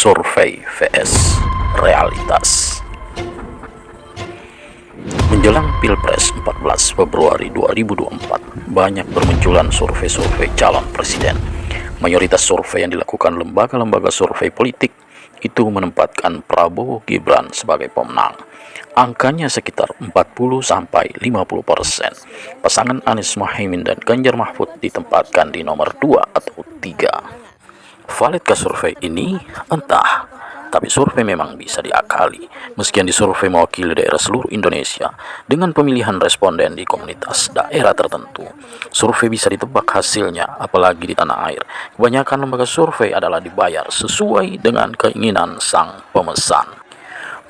Survei vs realitas. Menjelang Pilpres 14 Februari 2024, banyak bermunculan survei-survei calon presiden. Mayoritas survei yang dilakukan lembaga-lembaga survei politik itu menempatkan Prabowo Gibran sebagai pemenang. Angkanya sekitar 40-50%. Pasangan Anies Mohaimin dan Ganjar Mahfud ditempatkan di nomor 2 atau 3. Validkah survei ini? Entah. Tapi survei memang bisa diakali. Meski yang disurvei mewakili daerah seluruh Indonesia dengan pemilihan responden di komunitas daerah tertentu, survei bisa ditebak hasilnya, apalagi di tanah air. Kebanyakan lembaga survei adalah dibayar sesuai dengan keinginan sang pemesan.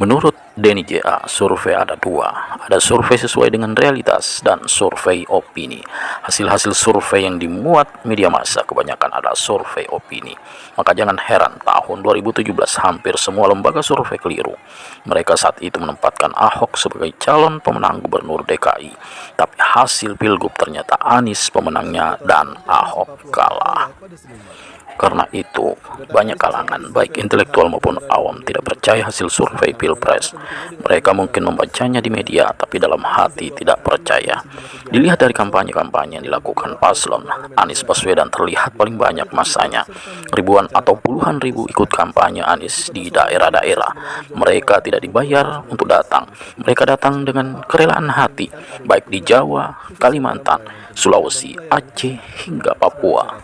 Menurut Denny JA, survei ada dua. Ada survei sesuai dengan realitas dan survei opini. Hasil-hasil survei yang dimuat media massa kebanyakan adalah survei opini. Maka jangan heran tahun 2017 hampir semua lembaga survei keliru. Mereka saat itu menempatkan Ahok sebagai calon pemenang gubernur DKI. Tapi hasil pilgub ternyata Anies pemenangnya dan Ahok kalah. Karena itu, banyak kalangan, baik intelektual maupun awam, tidak percaya hasil survei Pilpres. Mereka mungkin membacanya di media, tapi dalam hati tidak percaya. Dilihat dari kampanye-kampanye yang dilakukan paslon, Anies Baswedan terlihat paling banyak masanya. Ribuan atau puluhan ribu ikut kampanye Anies di daerah-daerah. Mereka tidak dibayar untuk datang. Mereka datang dengan kerelaan hati, baik di Jawa, Kalimantan, Sulawesi, Aceh, hingga Papua.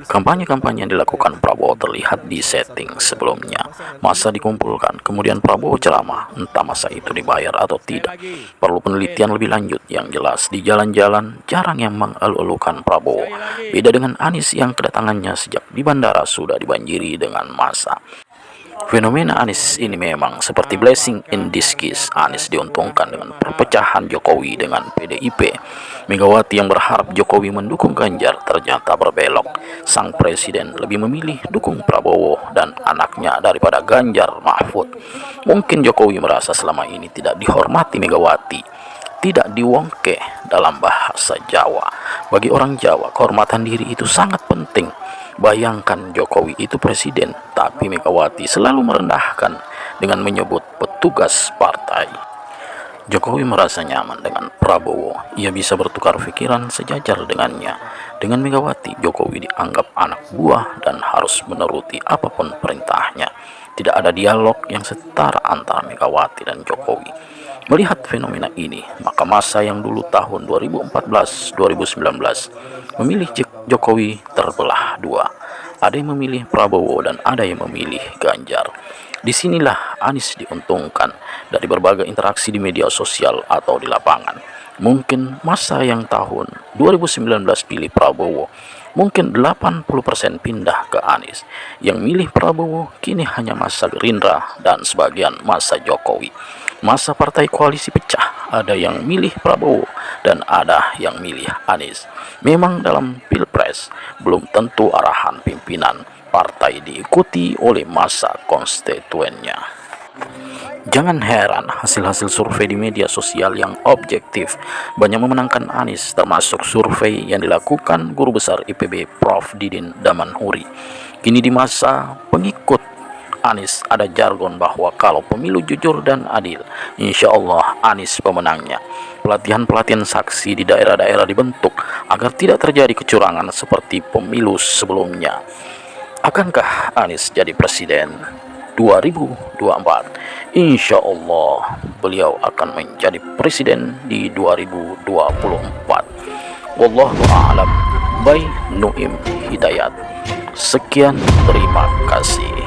Kampanye-kampanye yang dilakukan Prabowo terlihat di setting sebelumnya. Masa dikumpulkan, kemudian Prabowo ceramah, entah masa itu dibayar atau tidak. Perlu penelitian lebih lanjut. Yang jelas di jalan-jalan jarang yang mengeluh-elukan Prabowo. Beda dengan Anies yang kedatangannya sejak di bandara sudah dibanjiri dengan massa. Fenomena Anies ini memang seperti blessing in disguise. Anies diuntungkan dengan perpecahan Jokowi dengan PDIP. Megawati yang berharap Jokowi mendukung Ganjar ternyata berbelok. Sang presiden lebih memilih dukung Prabowo dan anaknya daripada Ganjar Mahfud. Mungkin Jokowi merasa selama ini tidak dihormati Megawati, tidak diwongke dalam bahasa Jawa. Bagi orang Jawa, kehormatan diri itu sangat penting. Bayangkan Jokowi itu presiden, tapi Megawati selalu merendahkan dengan menyebut petugas partai. Jokowi merasa nyaman dengan Prabowo. Ia bisa bertukar pikiran sejajar dengannya. Dengan Megawati, Jokowi dianggap anak buah dan harus menuruti apapun perintahnya. Tidak ada dialog yang setara antara Megawati dan Jokowi. Melihat fenomena ini, maka masa yang dulu tahun 2014-2019 memilih Jokowi terbelah dua. Ada yang memilih Prabowo dan ada yang memilih Ganjar. Disinilah Anies diuntungkan dari berbagai interaksi di media sosial atau di lapangan. Mungkin masa yang tahun 2019 pilih Prabowo, mungkin 80% pindah ke Anies. Yang milih Prabowo kini hanya masa Gerindra dan sebagian masa Jokowi. Masa partai koalisi pecah, ada yang milih Prabowo dan ada yang milih Anies. Memang dalam Pilpres belum tentu arahan pimpinan partai diikuti oleh masa konstituennya. Jangan heran hasil-hasil survei di media sosial yang objektif banyak memenangkan Anies, termasuk survei yang dilakukan Guru Besar IPB Prof. Didin Damanhuri. Kini di masa pengikut Anies ada jargon bahwa kalau pemilu jujur dan adil, insya Allah Anies pemenangnya. Pelatihan-pelatihan saksi di daerah-daerah dibentuk agar tidak terjadi kecurangan seperti pemilu sebelumnya. Akankah Anies jadi presiden 2024? Insya Allah beliau akan menjadi presiden di 2024. Wallahu a'lam. By Nuim Hidayat. Sekian, terima kasih.